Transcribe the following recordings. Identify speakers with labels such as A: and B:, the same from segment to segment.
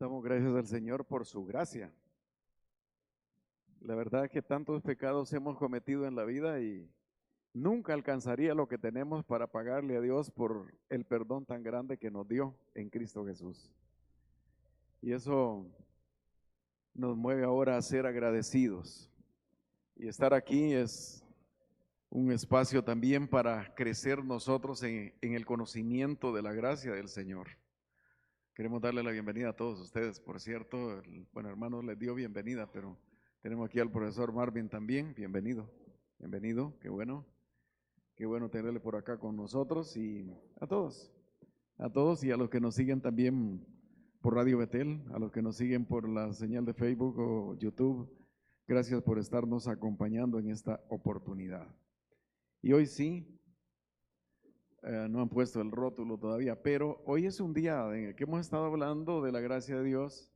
A: Damos gracias al Señor por su gracia. La verdad es que tantos pecados hemos cometido en la vida y nunca alcanzaría lo que tenemos para pagarle a Dios por el perdón tan grande que nos dio en Cristo Jesús. Y eso nos mueve ahora a ser agradecidos. Y estar aquí es un espacio también para crecer nosotros en el conocimiento de la gracia del Señor. Queremos darle la bienvenida a todos ustedes, por cierto. Bueno, hermano, les dio bienvenida, pero tenemos aquí al profesor Marvin también. Bienvenido, bienvenido, qué bueno tenerle por acá con nosotros y a todos y a los que nos siguen también por Radio Betel, a los que nos siguen por la señal de Facebook o YouTube. Gracias por estarnos acompañando en esta oportunidad. Y hoy sí, no han puesto el rótulo todavía, pero hoy es un día en el que hemos estado hablando de la gracia de Dios.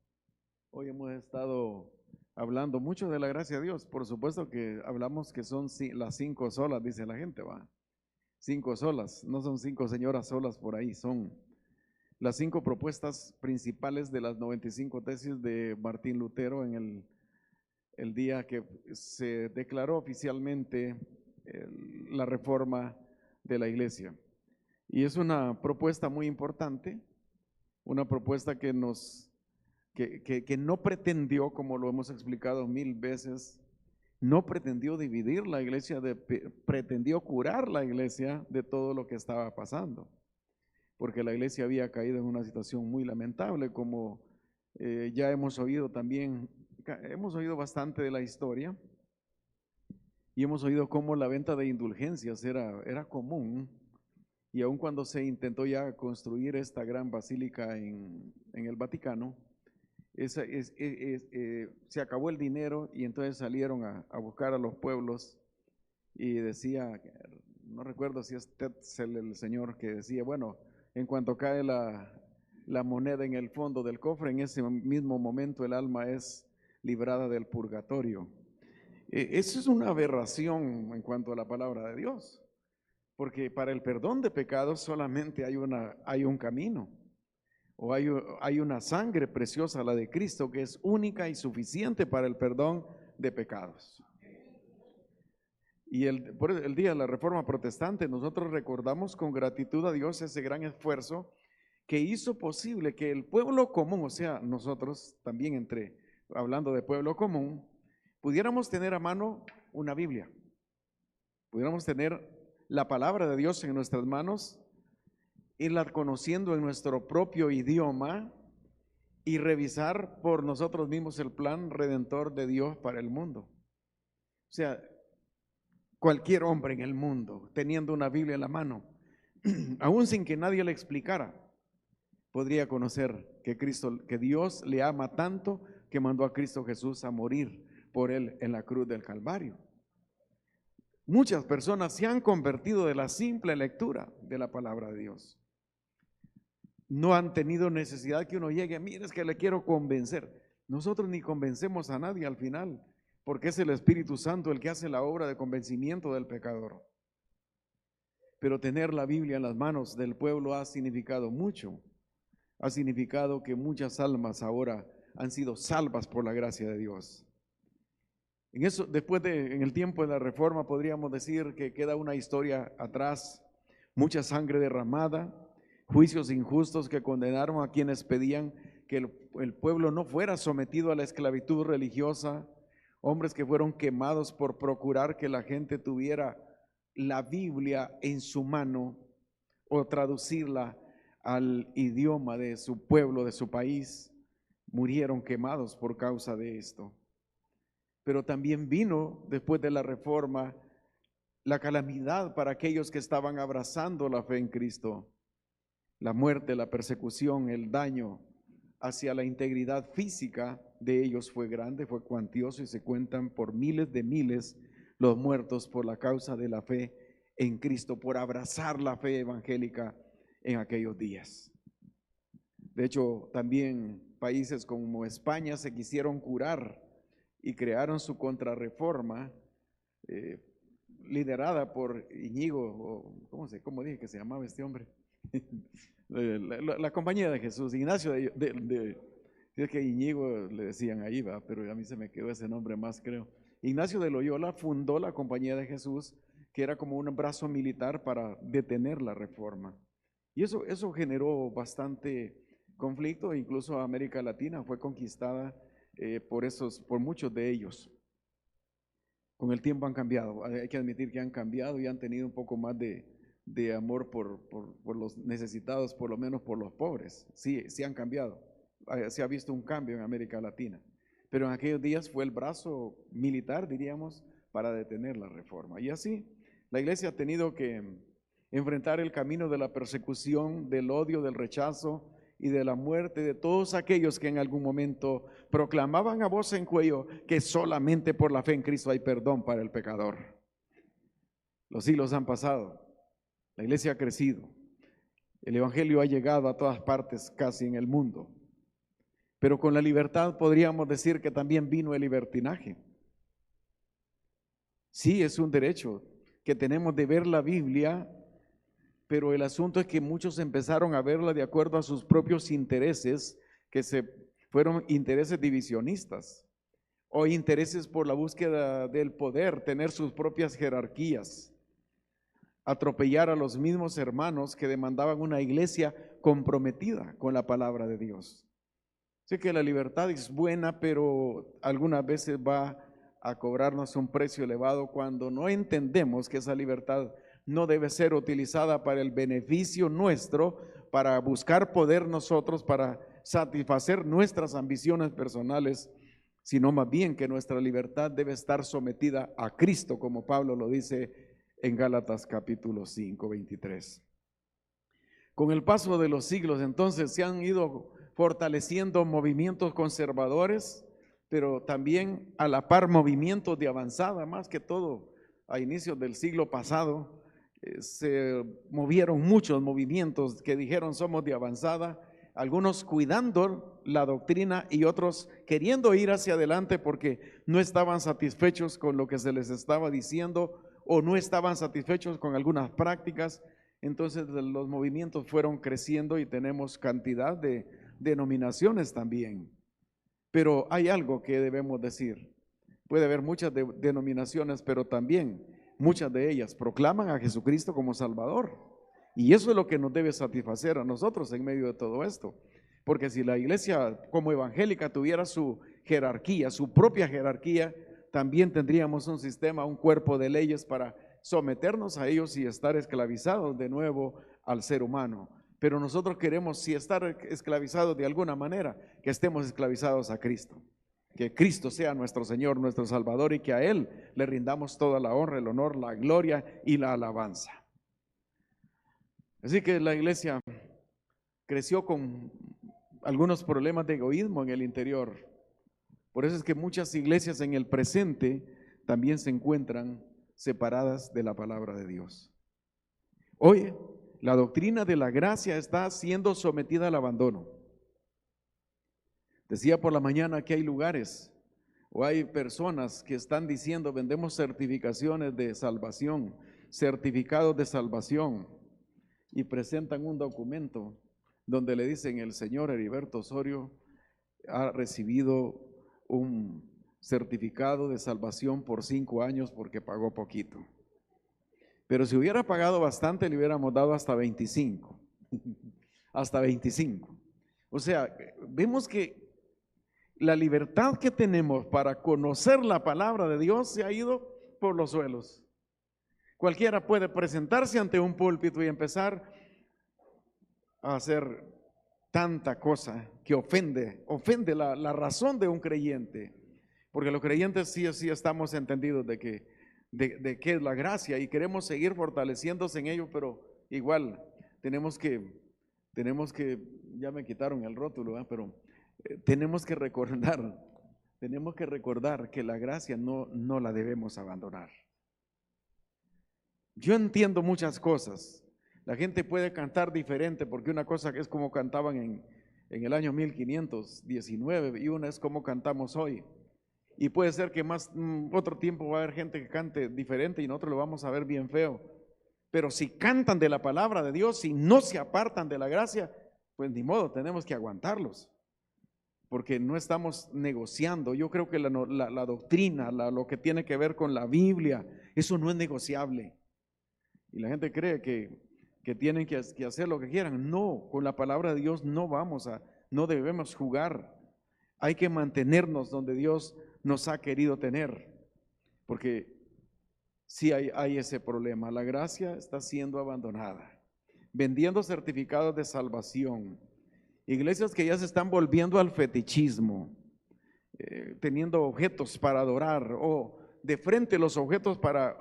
A: Hoy hemos estado hablando mucho de la gracia de Dios. Por supuesto que hablamos que son las 5 solas, dice la gente, va. 5 solas, no son 5 señoras solas por ahí, son las 5 propuestas principales de las 95 tesis de Martín Lutero en el día que se declaró oficialmente la reforma de la iglesia. Y es una propuesta muy importante, una propuesta que no pretendió, como lo hemos explicado 1000 veces, no pretendió dividir la iglesia, pretendió curar la iglesia de todo lo que estaba pasando, porque la iglesia había caído en una situación muy lamentable, como ya hemos oído también, hemos oído bastante de la historia, y hemos oído cómo la venta de indulgencias era común. Y aun cuando se intentó ya construir esta gran basílica en el Vaticano, se acabó el dinero y entonces salieron a buscar a los pueblos y decía, no recuerdo si es Tetzel el señor que decía, bueno, en cuanto cae la moneda en el fondo del cofre, en ese mismo momento el alma es librada del purgatorio. Eso es una aberración en cuanto a la palabra de Dios. Porque para el perdón de pecados solamente hay un camino, o hay una sangre preciosa, la de Cristo, que es única y suficiente para el perdón de pecados. Y por el día de la Reforma Protestante, nosotros recordamos con gratitud a Dios ese gran esfuerzo que hizo posible que el pueblo común, o sea, nosotros también hablando de pueblo común, pudiéramos tener a mano una Biblia, pudiéramos tener la palabra de Dios en nuestras manos, irla conociendo en nuestro propio idioma y revisar por nosotros mismos el plan redentor de Dios para el mundo. O sea, cualquier hombre en el mundo, teniendo una Biblia en la mano, aún sin que nadie le explicara, podría conocer que Dios le ama tanto que mandó a Cristo Jesús a morir por él en la cruz del Calvario. Muchas personas se han convertido de la simple lectura de la palabra de Dios. No han tenido necesidad que uno llegue, mire, es que le quiero convencer. Nosotros ni convencemos a nadie al final, porque es el Espíritu Santo el que hace la obra de convencimiento del pecador. Pero tener la Biblia en las manos del pueblo ha significado mucho. Ha significado que muchas almas ahora han sido salvas por la gracia de Dios. En eso, en el tiempo de la Reforma, podríamos decir que queda una historia atrás, mucha sangre derramada, juicios injustos que condenaron a quienes pedían que el pueblo no fuera sometido a la esclavitud religiosa, hombres que fueron quemados por procurar que la gente tuviera la Biblia en su mano o traducirla al idioma de su pueblo, de su país, murieron quemados por causa de esto. Pero también vino después de la Reforma la calamidad para aquellos que estaban abrazando la fe en Cristo. La muerte, la persecución, el daño hacia la integridad física de ellos fue grande, fue cuantioso y se cuentan por miles de miles los muertos por la causa de la fe en Cristo, por abrazar la fe evangélica en aquellos días. De hecho, también países como España se quisieron curar y crearon su contrarreforma liderada por Íñigo, ¿cómo dije que se llamaba este hombre? La Compañía de Jesús, Ignacio Sí, es que Íñigo le decían ahí, va, pero a mí se me quedó ese nombre más, creo. Ignacio de Loyola fundó la Compañía de Jesús, que era como un brazo militar para detener la reforma. Y eso generó bastante conflicto, incluso América Latina fue conquistada por muchos de ellos. Con el tiempo han cambiado, hay que admitir que han cambiado y han tenido un poco más de amor por los necesitados, por lo menos por los pobres. Sí han cambiado, se ha visto un cambio en América Latina, pero en aquellos días fue el brazo militar, diríamos, para detener la reforma. Y así la iglesia ha tenido que enfrentar el camino de la persecución, del odio, del rechazo y de la muerte de todos aquellos que en algún momento proclamaban a voz en cuello que solamente por la fe en Cristo hay perdón para el pecador. Los siglos han pasado, la iglesia ha crecido, el evangelio ha llegado a todas partes casi en el mundo, pero con la libertad podríamos decir que también vino el libertinaje. Sí, es un derecho que tenemos de ver la Biblia, pero el asunto es que muchos empezaron a verla de acuerdo a sus propios intereses, que fueron intereses divisionistas o intereses por la búsqueda del poder, tener sus propias jerarquías, atropellar a los mismos hermanos que demandaban una iglesia comprometida con la palabra de Dios. Sé que la libertad es buena, pero algunas veces va a cobrarnos un precio elevado cuando no entendemos que esa libertad no debe ser utilizada para el beneficio nuestro, para buscar poder nosotros, para satisfacer nuestras ambiciones personales, sino más bien que nuestra libertad debe estar sometida a Cristo, como Pablo lo dice en Gálatas capítulo 5, 23. Con el paso de los siglos, entonces, se han ido fortaleciendo movimientos conservadores, pero también a la par movimientos de avanzada, más que todo a inicios del siglo pasado. Se movieron muchos movimientos que dijeron somos de avanzada, algunos cuidando la doctrina y otros queriendo ir hacia adelante porque no estaban satisfechos con lo que se les estaba diciendo o no estaban satisfechos con algunas prácticas. Entonces los movimientos fueron creciendo y tenemos cantidad de denominaciones también. Pero hay algo que debemos decir. Puede haber muchas denominaciones, pero también muchas de ellas proclaman a Jesucristo como Salvador. Y eso es lo que nos debe satisfacer a nosotros en medio de todo esto. Porque si la iglesia como evangélica tuviera su jerarquía, su propia jerarquía, también tendríamos un sistema, un cuerpo de leyes para someternos a ellos y estar esclavizados de nuevo al ser humano. Pero nosotros queremos, si estar esclavizados de alguna manera, que estemos esclavizados a Cristo. Que Cristo sea nuestro Señor, nuestro Salvador, y que a Él le rindamos toda la honra, el honor, la gloria y la alabanza. Así que la iglesia creció con algunos problemas de egoísmo en el interior. Por eso es que muchas iglesias en el presente también se encuentran separadas de la palabra de Dios. Hoy la doctrina de la gracia está siendo sometida al abandono. Decía por la mañana que hay lugares o hay personas que están diciendo vendemos certificaciones de salvación, certificados de salvación, y presentan un documento donde le dicen el señor Heriberto Osorio ha recibido un certificado de salvación por 5 años porque pagó poquito. Pero si hubiera pagado bastante, le hubiéramos dado hasta 25. Hasta 25. O sea, vemos que la libertad que tenemos para conocer la palabra de Dios se ha ido por los suelos. Cualquiera puede presentarse ante un púlpito y empezar a hacer tanta cosa que ofende la razón de un creyente. Porque los creyentes sí estamos entendidos de qué es la gracia y queremos seguir fortaleciéndose en ello, pero igual tenemos que, ya me quitaron el rótulo, pero tenemos que recordar que la gracia no la debemos abandonar. Yo entiendo muchas cosas. La gente puede cantar diferente porque una cosa es como cantaban en el año 1519 y una es como cantamos hoy. Y puede ser que otro tiempo va a haber gente que cante diferente y nosotros lo vamos a ver bien feo. Pero si cantan de la palabra de Dios, si no se apartan de la gracia, pues ni modo, tenemos que aguantarlos. porque no estamos negociando. Yo creo que la doctrina, lo que tiene que ver con la Biblia, eso no es negociable. Y la gente cree que tienen que hacer lo que quieran. No, con la palabra de Dios no debemos jugar. Hay que mantenernos donde Dios nos ha querido tener, porque sí hay ese problema. La gracia está siendo abandonada, vendiendo certificados de salvación. Iglesias que ya se están volviendo al fetichismo, teniendo objetos para adorar o de frente los objetos para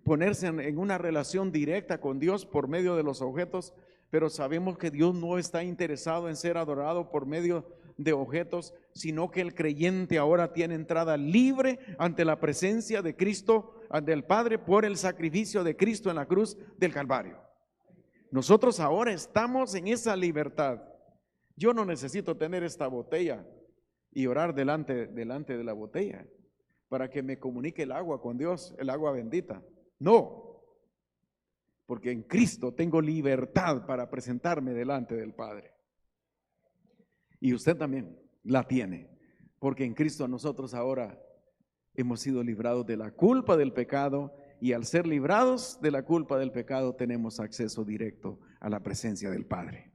A: ponerse en una relación directa con Dios por medio de los objetos, pero sabemos que Dios no está interesado en ser adorado por medio de objetos, sino que el creyente ahora tiene entrada libre ante la presencia de Cristo, ante el Padre, por el sacrificio de Cristo en la cruz del Calvario. Nosotros ahora estamos en esa libertad. Yo no necesito tener esta botella y orar delante de la botella para que me comunique el agua con Dios, el agua bendita. No, porque en Cristo tengo libertad para presentarme delante del Padre. Y usted también la tiene, porque en Cristo nosotros ahora hemos sido librados de la culpa del pecado, y al ser librados de la culpa del pecado tenemos acceso directo a la presencia del Padre.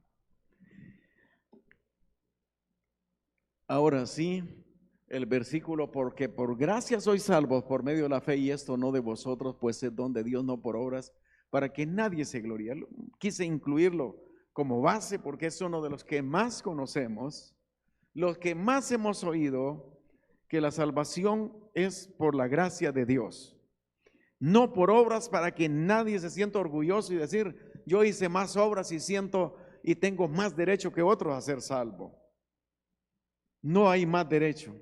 A: Ahora sí, el versículo, porque por gracia sois salvos por medio de la fe, y esto no de vosotros, pues es don de Dios, no por obras, para que nadie se gloríe. Quise incluirlo como base porque es uno de los que más conocemos, los que más hemos oído, que la salvación es por la gracia de Dios, no por obras, para que nadie se sienta orgulloso y decir, yo hice más obras y tengo más derecho que otros a ser salvo. No hay más derecho.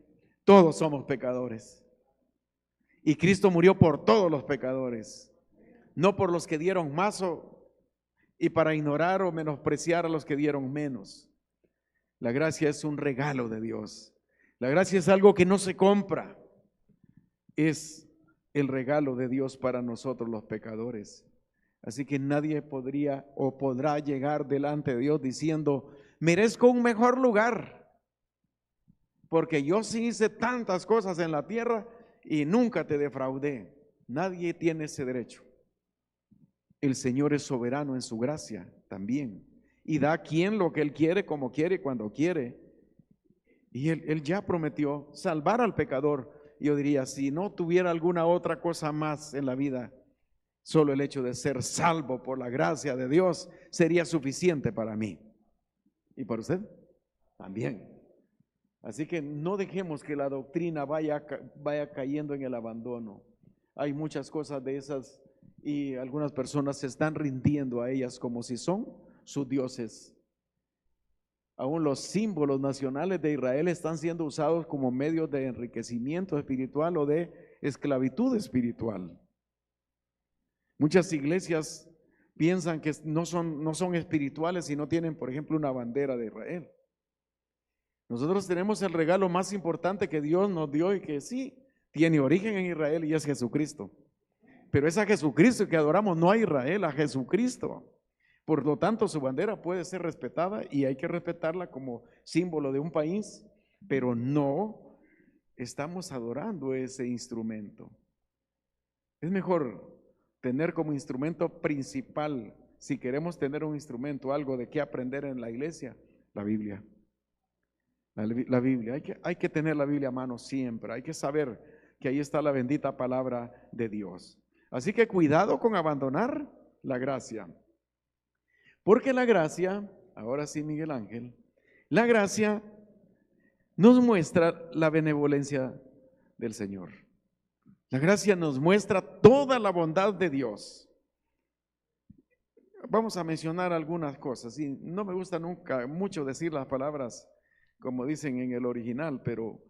A: Todos somos pecadores. Y Cristo murió por todos los pecadores, no por los que dieron más y para ignorar o menospreciar a los que dieron menos. La gracia es un regalo de Dios. La gracia es algo que no se compra. Es el regalo de Dios para nosotros los pecadores. Así que nadie podría o podrá llegar delante de Dios diciendo, merezco un mejor lugar, porque yo sí hice tantas cosas en la tierra y nunca te defraudé. Nadie tiene ese derecho. El Señor es soberano en su gracia también, y da a quien lo que Él quiere, como quiere, cuando quiere. Y Él ya prometió salvar al pecador. Yo diría, si no tuviera alguna otra cosa más en la vida, solo el hecho de ser salvo por la gracia de Dios sería suficiente para mí. ¿Y para usted? También. Así que no dejemos que la doctrina vaya cayendo en el abandono. Hay muchas cosas de esas y algunas personas se están rindiendo a ellas como si son sus dioses. Aún los símbolos nacionales de Israel están siendo usados como medios de enriquecimiento espiritual o de esclavitud espiritual. Muchas iglesias piensan que no son espirituales si no tienen, por ejemplo, una bandera de Israel. Nosotros tenemos el regalo más importante que Dios nos dio y que sí, tiene origen en Israel, y es Jesucristo. Pero es a Jesucristo que adoramos, no a Israel, a Jesucristo. Por lo tanto, su bandera puede ser respetada y hay que respetarla como símbolo de un país, pero no estamos adorando ese instrumento. Es mejor tener como instrumento principal, si queremos tener un instrumento, algo de qué aprender en la iglesia, la Biblia. La Biblia, hay que tener la Biblia a mano siempre, hay que saber que ahí está la bendita palabra de Dios. Así que cuidado con abandonar la gracia, porque la gracia, ahora sí Miguel Ángel, la gracia nos muestra la benevolencia del Señor. La gracia nos muestra toda la bondad de Dios. Vamos a mencionar algunas cosas, y no me gusta nunca mucho decir las palabras como dicen en el original, pero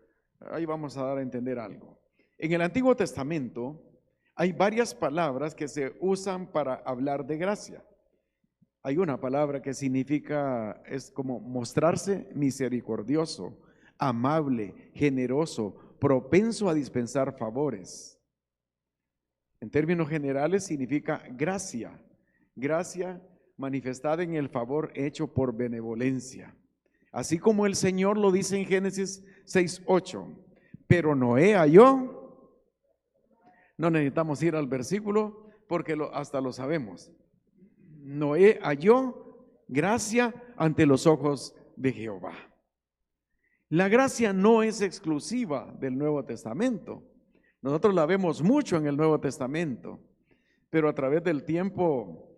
A: ahí vamos a dar a entender algo. En el Antiguo Testamento hay varias palabras que se usan para hablar de gracia. Hay una palabra que significa, es como mostrarse misericordioso, amable, generoso, propenso a dispensar favores. En términos generales significa gracia, gracia manifestada en el favor hecho por benevolencia. Así como el Señor lo dice en Génesis 6:8. Pero Noé halló, no necesitamos ir al versículo porque hasta lo sabemos. Noé halló gracia ante los ojos de Jehová. La gracia no es exclusiva del Nuevo Testamento. Nosotros la vemos mucho en el Nuevo Testamento, pero a través del tiempo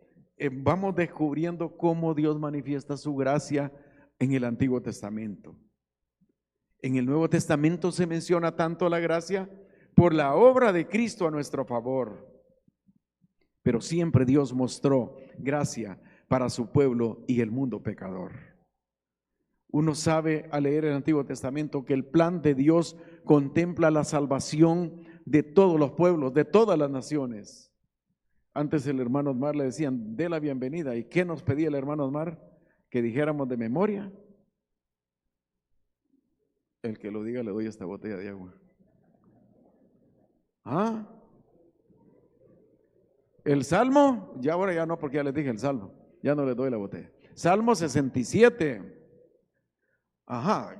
A: vamos descubriendo cómo Dios manifiesta su gracia en el Antiguo Testamento. En el Nuevo Testamento se menciona tanto la gracia por la obra de Cristo a nuestro favor, pero siempre Dios mostró gracia para su pueblo y el mundo pecador. Uno sabe al leer el Antiguo Testamento que el plan de Dios contempla la salvación de todos los pueblos, de todas las naciones. Antes el hermano Osmar le decían, dé la bienvenida. ¿Y qué nos pedía el hermano Osmar? Que dijéramos de memoria. El que lo diga le doy esta botella de agua. ¿Ah? El Salmo, ya ahora ya no, porque ya les dije el Salmo, ya no les doy la botella. Salmo 67. Ajá,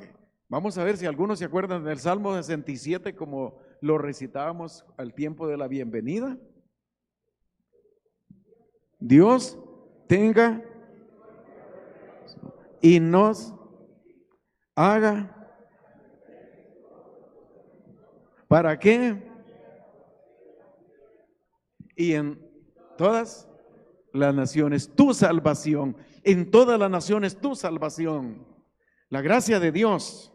A: vamos a ver si algunos se acuerdan del Salmo 67 como lo recitábamos al tiempo de la bienvenida. Dios tenga y nos haga. ¿Para qué? Y en todas las naciones tu salvación, en todas las naciones tu salvación. La gracia de Dios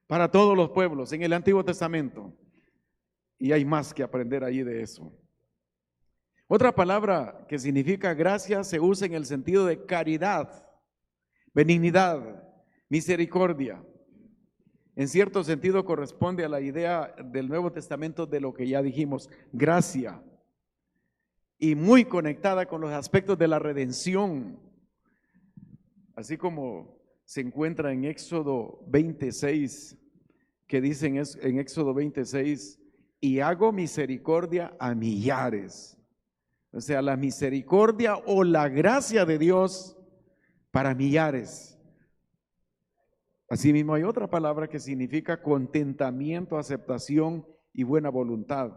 A: para todos los pueblos en el Antiguo Testamento. Y hay más que aprender ahí de eso. Otra palabra que significa gracia se usa en el sentido de caridad, benignidad, misericordia. En cierto sentido corresponde a la idea del Nuevo Testamento de lo que ya dijimos, gracia, y muy conectada con los aspectos de la redención, así como se encuentra en Éxodo 26, que dicen en Éxodo 26, y hago misericordia a millares. O sea, la misericordia o la gracia de Dios para millares. Asimismo, hay otra palabra que significa contentamiento, aceptación y buena voluntad.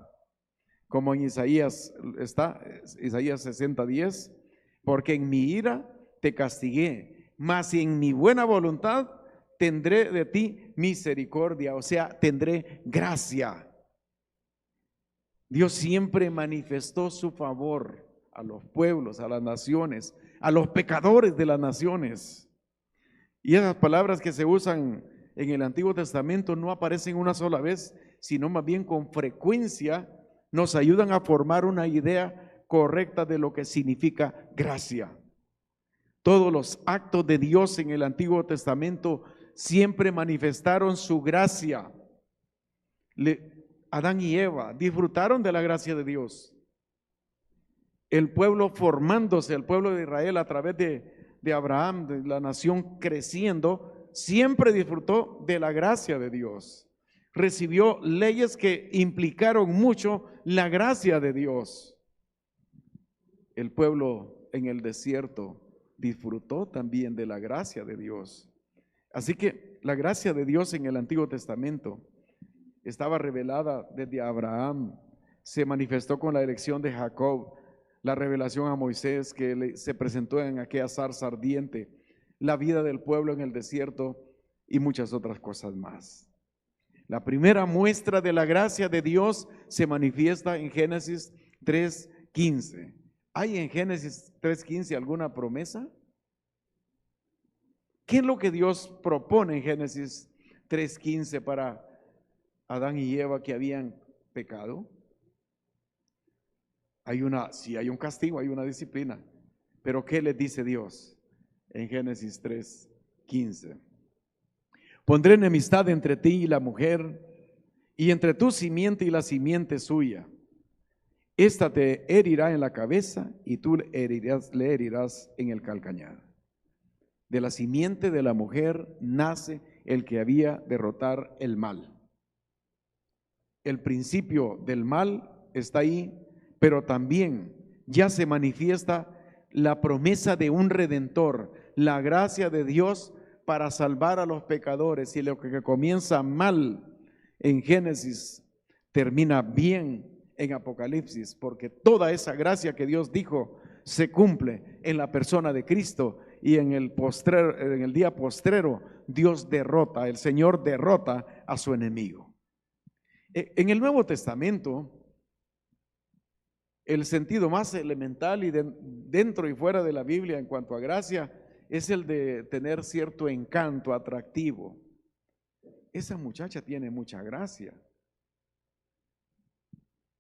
A: Como en Isaías está, Isaías 60:10, porque en mi ira te castigué, mas en mi buena voluntad tendré de ti misericordia, o sea, tendré gracia. Dios siempre manifestó su favor a los pueblos, a las naciones, a los pecadores de las naciones. Y esas palabras que se usan en el Antiguo Testamento no aparecen una sola vez, sino más bien con frecuencia nos ayudan a formar una idea correcta de lo que significa gracia. Todos los actos de Dios en el Antiguo Testamento siempre manifestaron su gracia. Adán y Eva disfrutaron de la gracia de Dios. El pueblo formándose, el pueblo de Israel a través de Abraham, de la nación creciendo, siempre disfrutó de la gracia de Dios. Recibió leyes que implicaron mucho la gracia de Dios. El pueblo en el desierto disfrutó también de la gracia de Dios. Así que la gracia de Dios en el Antiguo Testamento estaba revelada desde Abraham, se manifestó con la elección de Jacob, la revelación a Moisés que se presentó en aquella zarza ardiente, la vida del pueblo en el desierto y muchas otras cosas más. La primera muestra de la gracia de Dios se manifiesta en Génesis 3:15. ¿Hay en Génesis 3:15 alguna promesa? ¿Qué es lo que Dios propone en Génesis 3:15 para Adán y Eva que habían pecado? Sí hay un castigo, hay una disciplina, pero ¿qué les dice Dios en Génesis 3:15? Pondré enemistad entre ti y la mujer, y entre tu simiente y la simiente suya. Esta te herirá en la cabeza y tú le herirás en el calcañar. De la simiente de la mujer nace el que había de derrotar el mal. El principio del mal está ahí, pero también ya se manifiesta la promesa de un redentor, la gracia de Dios para salvar a los pecadores, y lo que comienza mal en Génesis termina bien en Apocalipsis, porque toda esa gracia que Dios dijo se cumple en la persona de Cristo, y en el día postrero Dios derrota, el Señor derrota a su enemigo. En el Nuevo Testamento, el sentido más elemental y dentro y fuera de la Biblia en cuanto a gracia es el de tener cierto encanto atractivo. Esa muchacha tiene mucha gracia.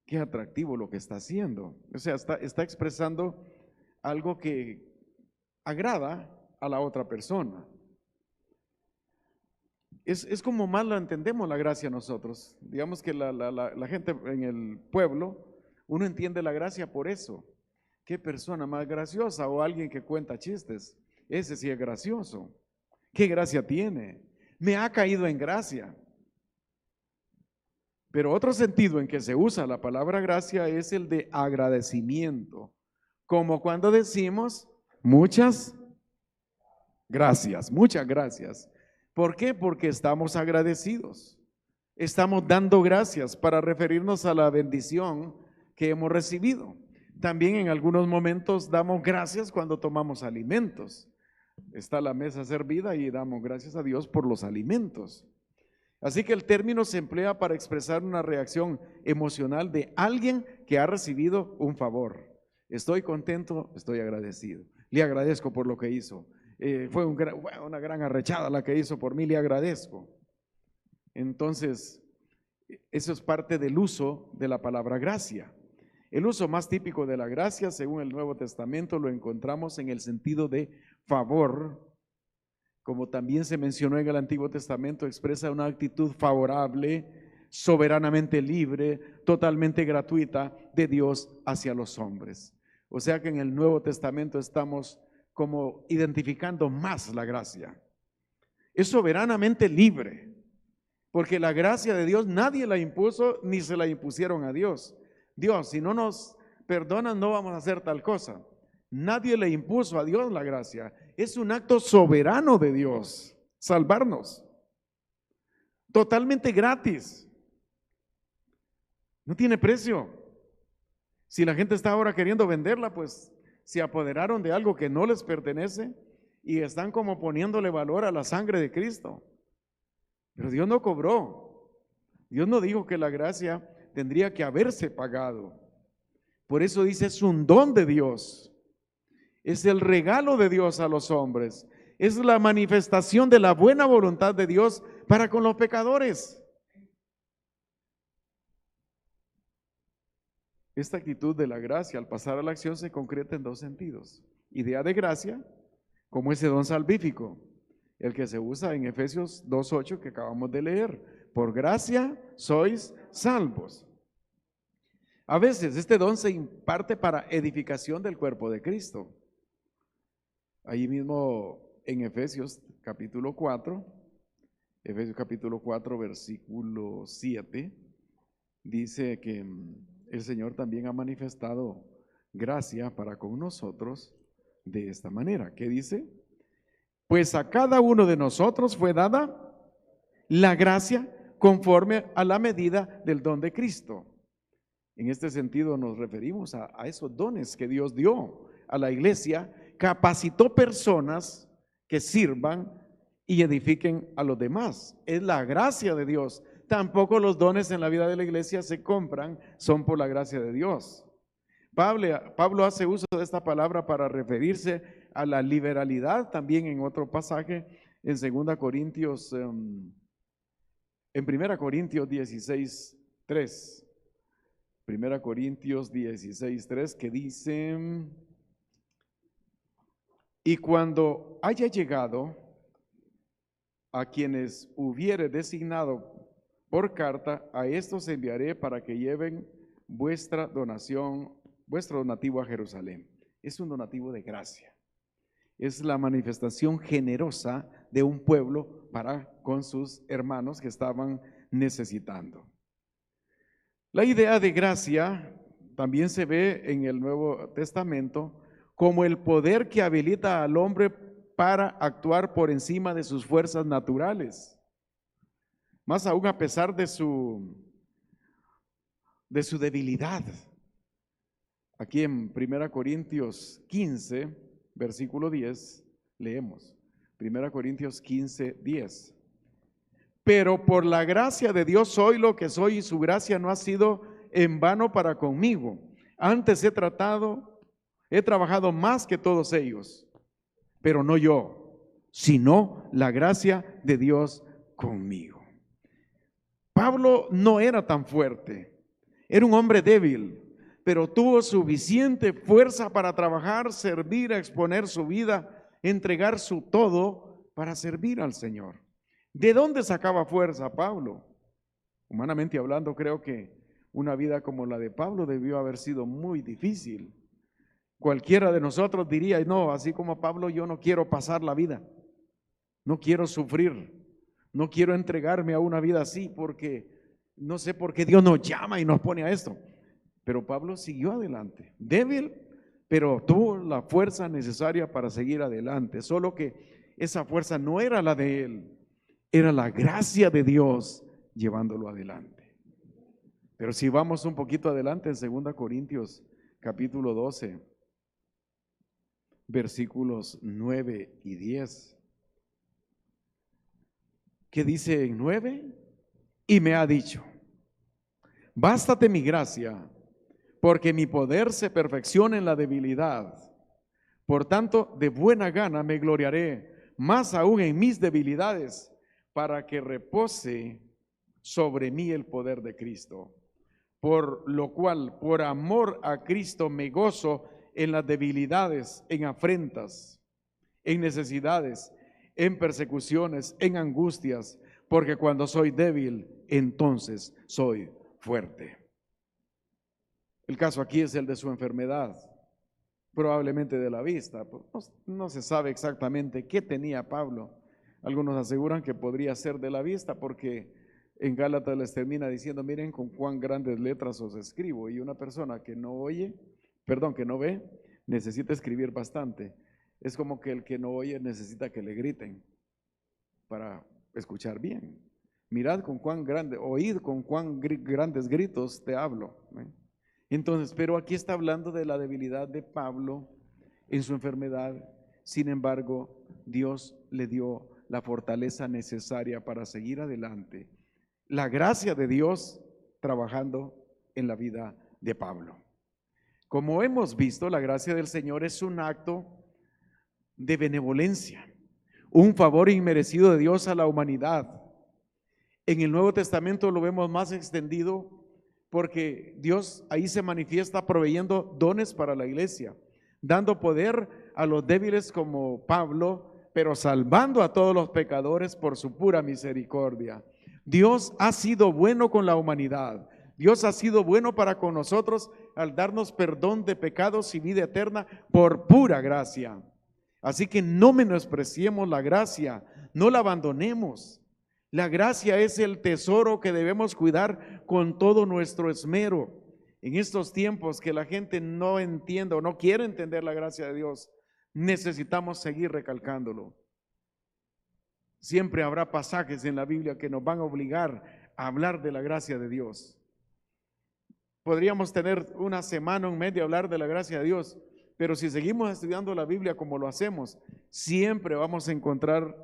A: Qué atractivo lo que está haciendo. O sea, está expresando algo que agrada a la otra persona. Es como más lo entendemos la gracia nosotros. Digamos que la gente en el pueblo, uno entiende la gracia por eso. Qué persona más graciosa, o alguien que cuenta chistes. Ese sí es gracioso. ¿Qué gracia tiene? Me ha caído en gracia. Pero otro sentido en que se usa la palabra gracia es el de agradecimiento. Como cuando decimos muchas gracias, muchas gracias. ¿Por qué? Porque estamos agradecidos. Estamos dando gracias para referirnos a la bendición que hemos recibido. También en algunos momentos damos gracias cuando tomamos alimentos. Está la mesa servida y damos gracias a Dios por los alimentos. Así que el término se emplea para expresar una reacción emocional de alguien que ha recibido un favor. Estoy contento, estoy agradecido. Le agradezco por lo que hizo. Fue una gran arrechada la que hizo por mí, le agradezco. Entonces, eso es parte del uso de la palabra gracia. El uso más típico de la gracia, según el Nuevo Testamento, lo encontramos en el sentido de favor. Como también se mencionó en el Antiguo Testamento, expresa una actitud favorable, soberanamente libre, totalmente gratuita de Dios hacia los hombres. O sea que en el Nuevo Testamento estamos como identificando más la gracia. Es soberanamente libre, porque la gracia de Dios nadie la impuso ni se la impusieron a Dios. Dios, si no nos perdonan, no vamos a hacer tal cosa. Nadie le impuso a Dios la gracia. Es un acto soberano de Dios, salvarnos. Totalmente gratis. No tiene precio. Si la gente está ahora queriendo venderla, pues se apoderaron de algo que no les pertenece y están como poniéndole valor a la sangre de Cristo. Pero Dios no cobró. Dios no dijo que la gracia tendría que haberse pagado. Por eso dice, es un don de Dios. Es el regalo de Dios a los hombres. Es la manifestación de la buena voluntad de Dios para con los pecadores. Esta actitud de la gracia al pasar a la acción se concreta en dos sentidos. Idea de gracia, como ese don salvífico, el que se usa en Efesios 2:8 que acabamos de leer. Por gracia sois salvos. A veces este don se imparte para edificación del cuerpo de Cristo. Ahí mismo en Efesios capítulo 4, versículo 7, dice que el Señor también ha manifestado gracia para con nosotros de esta manera. ¿Qué dice? Pues a cada uno de nosotros fue dada la gracia conforme a la medida del don de Cristo. En este sentido nos referimos a esos dones que Dios dio a la iglesia, capacitó personas que sirvan y edifiquen a los demás. Es la gracia de Dios. Tampoco los dones en la vida de la iglesia se compran, son por la gracia de Dios. Pablo hace uso de esta palabra para referirse a la liberalidad también en otro pasaje en 2 Corintios, en 1 Corintios 16:3. 1 Corintios 16:3 que dice: y cuando haya llegado a quienes hubiere designado por carta, a estos enviaré para que lleven vuestra donación, vuestro donativo a Jerusalén. Es un donativo de gracia. Es la manifestación generosa de un pueblo para con sus hermanos que estaban necesitando. La idea de gracia también se ve en el Nuevo Testamento como el poder que habilita al hombre para actuar por encima de sus fuerzas naturales. Más aún a pesar de su debilidad. Aquí en 1 Corintios 15, versículo 10, leemos. 1 Corintios 15, 10. Pero por la gracia de Dios soy lo que soy y su gracia no ha sido en vano para conmigo. Antes he trabajado más que todos ellos, pero no yo, sino la gracia de Dios conmigo. Pablo no era tan fuerte, era un hombre débil, pero tuvo suficiente fuerza para trabajar, servir, exponer su vida, entregar su todo para servir al Señor. ¿De dónde sacaba fuerza Pablo? Humanamente hablando, creo que una vida como la de Pablo debió haber sido muy difícil. Cualquiera de nosotros diría, no, así como Pablo, yo no quiero pasar la vida, no quiero sufrir, no quiero entregarme a una vida así porque no sé por qué Dios nos llama y nos pone a esto. Pero Pablo siguió adelante, débil, pero tuvo la fuerza necesaria para seguir adelante. Solo que esa fuerza no era la de él, era la gracia de Dios llevándolo adelante. Pero si vamos un poquito adelante en 2 Corintios capítulo 12, versículos 9 y 10. ¿Qué dice en 9? Y me ha dicho, bástate mi gracia, porque mi poder se perfecciona en la debilidad. Por tanto, de buena gana me gloriaré, más aún en mis debilidades, para que repose sobre mí el poder de Cristo. Por lo cual, por amor a Cristo, me gozo en las debilidades, en afrentas, en necesidades, en persecuciones, en angustias, porque cuando soy débil, entonces soy fuerte. El caso aquí es el de su enfermedad, probablemente de la vista. No se sabe exactamente qué tenía Pablo. Algunos aseguran que podría ser de la vista porque en Gálatas les termina diciendo, miren con cuán grandes letras os escribo. Y una persona que no ve, necesita escribir bastante. Es como que el que no oye necesita que le griten para escuchar bien. Mirad con cuán grande, oíd con cuán grandes gritos te hablo. Entonces, pero aquí está hablando de la debilidad de Pablo en su enfermedad. Sin embargo, Dios le dio la fortaleza necesaria para seguir adelante. La gracia de Dios trabajando en la vida de Pablo. Como hemos visto, la gracia del Señor es un acto de benevolencia, un favor inmerecido de Dios a la humanidad. En el Nuevo Testamento lo vemos más extendido porque Dios ahí se manifiesta proveyendo dones para la iglesia, dando poder a los débiles como Pablo, pero salvando a todos los pecadores por su pura misericordia. Dios ha sido bueno con la humanidad. Dios ha sido bueno para con nosotros al darnos perdón de pecados y vida eterna por pura gracia. Así que no menospreciemos la gracia, no la abandonemos. La gracia es el tesoro que debemos cuidar con todo nuestro esmero. En estos tiempos que la gente no entiende o no quiere entender la gracia de Dios, necesitamos seguir recalcándolo. Siempre habrá pasajes en la Biblia que nos van a obligar a hablar de la gracia de Dios. Podríamos tener una semana, un mes de hablar de la gracia de Dios, pero si seguimos estudiando la Biblia como lo hacemos, siempre vamos a encontrar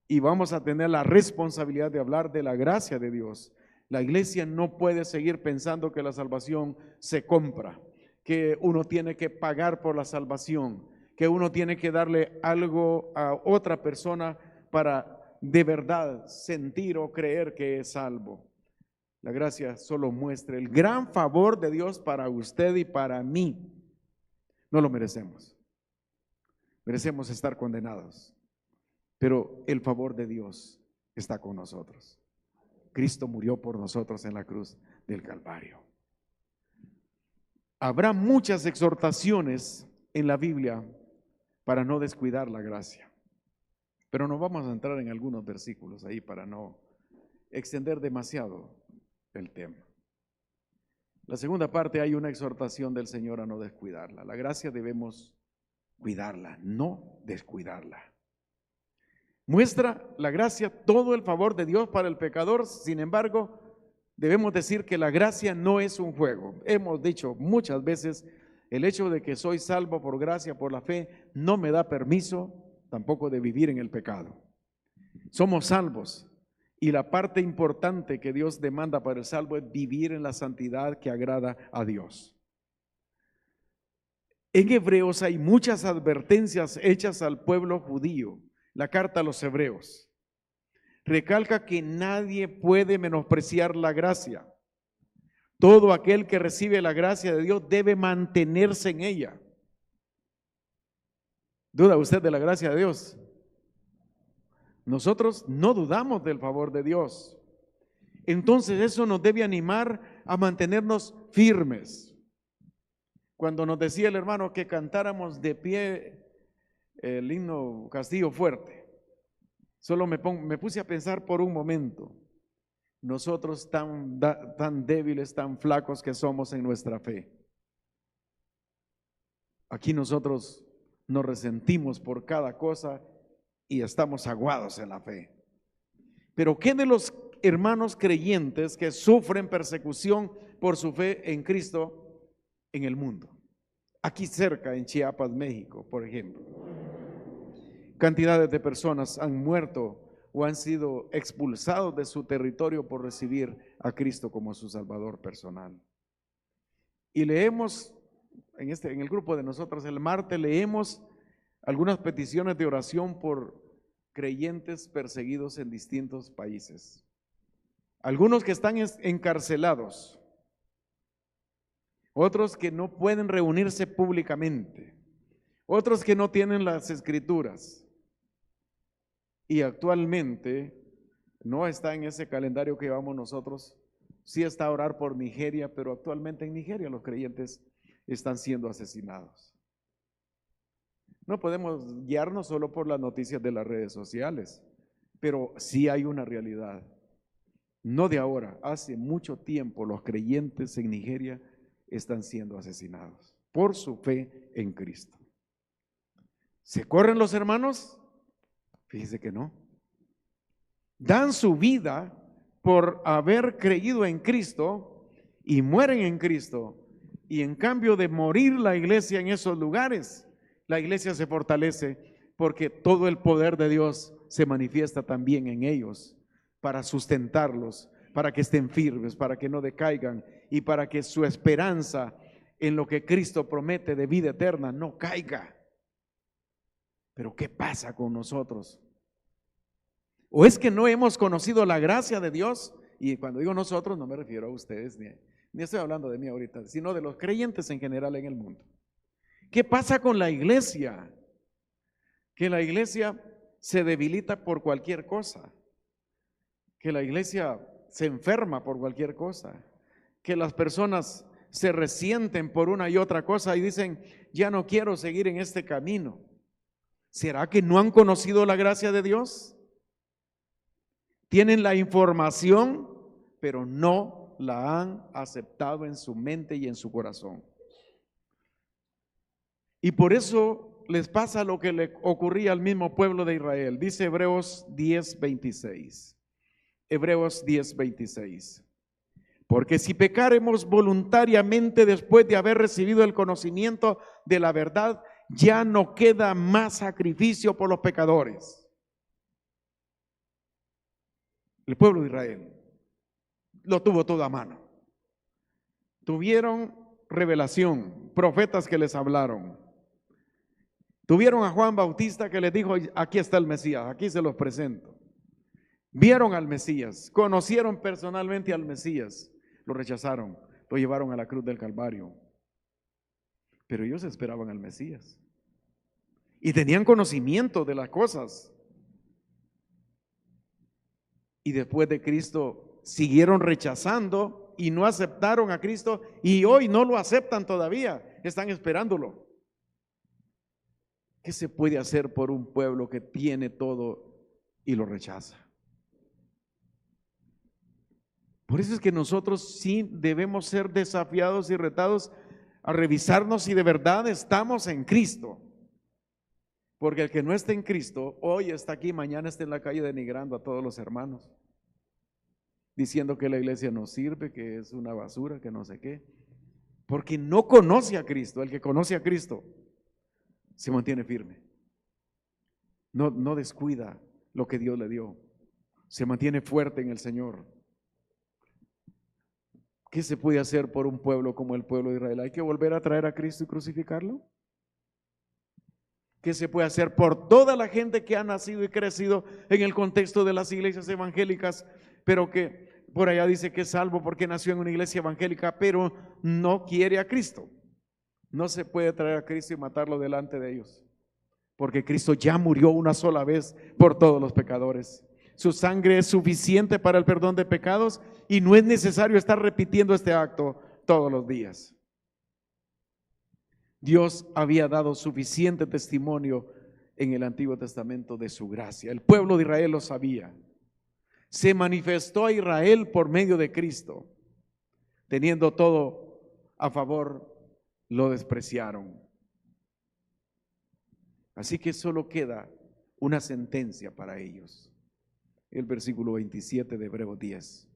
A: y vamos a tener la responsabilidad de hablar de la gracia de Dios. La iglesia no puede seguir pensando que la salvación se compra, que uno tiene que pagar por la salvación, que uno tiene que darle algo a otra persona para de verdad sentir o creer que es salvo. La gracia solo muestra el gran favor de Dios para usted y para mí. No lo merecemos. Merecemos estar condenados. Pero el favor de Dios está con nosotros. Cristo murió por nosotros en la cruz del Calvario. Habrá muchas exhortaciones en la Biblia para no descuidar la gracia. Pero nos vamos a entrar en algunos versículos ahí para no extender demasiado el tema. La segunda parte, hay una exhortación del Señor a no descuidarla. La gracia debemos cuidarla, no descuidarla. Muestra la gracia todo el favor de Dios para el pecador. Sin embargo, debemos decir que la gracia no es un juego. Hemos dicho muchas veces, el hecho de que soy salvo por gracia, por la fe, no me da permiso tampoco de vivir en el pecado. Somos salvos y la parte importante que Dios demanda para el salvo es vivir en la santidad que agrada a Dios. En Hebreos hay muchas advertencias hechas al pueblo judío. La carta a los Hebreos recalca que nadie puede menospreciar la gracia. Todo aquel que recibe la gracia de Dios debe mantenerse en ella. ¿Duda usted de la gracia de Dios? Nosotros no dudamos del favor de Dios. Entonces eso nos debe animar a mantenernos firmes. Cuando nos decía el hermano que cantáramos de pie el himno Castillo Fuerte, solo me puse a pensar por un momento, nosotros tan débiles, tan flacos que somos en nuestra fe. Aquí nosotros nos resentimos por cada cosa y estamos aguados en la fe. Pero ¿qué de los hermanos creyentes que sufren persecución por su fe en Cristo en el mundo? Aquí cerca, en Chiapas, México, por ejemplo. Cantidades de personas han muerto o han sido expulsados de su territorio por recibir a Cristo como su Salvador personal. Y leemos, en el grupo de nosotros el martes, leemos algunas peticiones de oración por creyentes perseguidos en distintos países. Algunos que están encarcelados, otros que no pueden reunirse públicamente, otros que no tienen las escrituras. Y actualmente no está en ese calendario que llevamos nosotros, sí está a orar por Nigeria, pero actualmente en Nigeria los creyentes están siendo asesinados. No podemos guiarnos solo por las noticias de las redes sociales, pero sí hay una realidad. No de ahora, hace mucho tiempo los creyentes en Nigeria están siendo asesinados por su fe en Cristo. ¿Se corren los hermanos? Fíjese que no. Dan su vida por haber creído en Cristo y mueren en Cristo. Y en cambio de morir la iglesia en esos lugares, la iglesia se fortalece porque todo el poder de Dios se manifiesta también en ellos para sustentarlos, para que estén firmes, para que no decaigan y para que su esperanza en lo que Cristo promete de vida eterna no caiga. Pero ¿qué pasa con nosotros? ¿O es que no hemos conocido la gracia de Dios? Y cuando digo nosotros no me refiero a ustedes, ni estoy hablando de mí ahorita, sino de los creyentes en general en el mundo. ¿Qué pasa con la iglesia? Que la iglesia se debilita por cualquier cosa, que la iglesia se enferma por cualquier cosa, que las personas se resienten por una y otra cosa y dicen, ya no quiero seguir en este camino. ¿Será que no han conocido la gracia de Dios? Tienen la información, pero no la han aceptado en su mente y en su corazón. Y por eso les pasa lo que le ocurría al mismo pueblo de Israel. Dice Hebreos 10:26. Hebreos 10:26. Porque si pecaremos voluntariamente después de haber recibido el conocimiento de la verdad, ya no queda más sacrificio por los pecadores. El pueblo de Israel lo tuvo todo a mano. Tuvieron revelación, profetas que les hablaron. Tuvieron a Juan Bautista que les dijo, aquí está el Mesías, aquí se los presento. Vieron al Mesías, conocieron personalmente al Mesías, lo rechazaron, lo llevaron a la cruz del Calvario. Pero ellos esperaban al Mesías y tenían conocimiento de las cosas. Y después de Cristo siguieron rechazando y no aceptaron a Cristo y hoy no lo aceptan todavía, están esperándolo. ¿Qué se puede hacer por un pueblo que tiene todo y lo rechaza? Por eso es que nosotros sí debemos ser desafiados y retados a revisarnos si de verdad estamos en Cristo. Porque el que no está en Cristo, hoy está aquí, mañana está en la calle denigrando a todos los hermanos, diciendo que la iglesia no sirve, que es una basura, que no sé qué. Porque no conoce a Cristo. El que conoce a Cristo se mantiene firme. No descuida lo que Dios le dio. Se mantiene fuerte en el Señor. ¿Qué se puede hacer por un pueblo como el pueblo de Israel? ¿Hay que volver a traer a Cristo y crucificarlo? ¿Qué se puede hacer por toda la gente que ha nacido y crecido en el contexto de las iglesias evangélicas, pero que por allá dice que es salvo porque nació en una iglesia evangélica, pero no quiere a Cristo? No se puede traer a Cristo y matarlo delante de ellos, porque Cristo ya murió una sola vez por todos los pecadores. Su sangre es suficiente para el perdón de pecados y no es necesario estar repitiendo este acto todos los días. Dios había dado suficiente testimonio en el Antiguo Testamento de su gracia. El pueblo de Israel lo sabía. Se manifestó a Israel por medio de Cristo. Teniendo todo a favor, lo despreciaron. Así que solo queda una sentencia para ellos. El versículo 27 de Hebreos 10.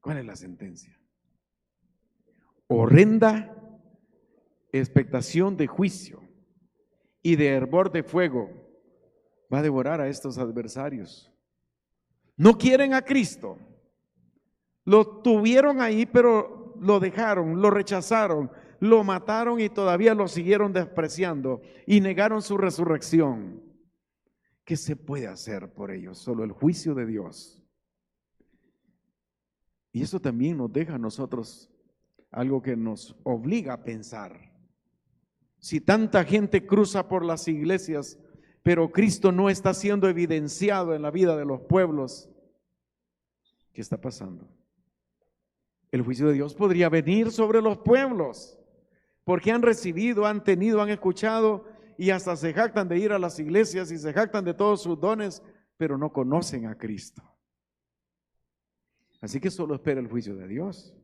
A: ¿Cuál es la sentencia? Horrenda expectación de juicio y de hervor de fuego va a devorar a estos adversarios. No quieren a Cristo. Lo tuvieron ahí, pero lo dejaron, lo rechazaron, lo mataron y todavía lo siguieron despreciando y negaron su resurrección. ¿Qué se puede hacer por ellos? Solo el juicio de Dios. Y eso también nos deja a nosotros algo que nos obliga a pensar. Si tanta gente cruza por las iglesias, pero Cristo no está siendo evidenciado en la vida de los pueblos, ¿qué está pasando? El juicio de Dios podría venir sobre los pueblos, porque han recibido, han tenido, han escuchado y hasta se jactan de ir a las iglesias y se jactan de todos sus dones, pero no conocen a Cristo. Así que solo espera el juicio de Dios.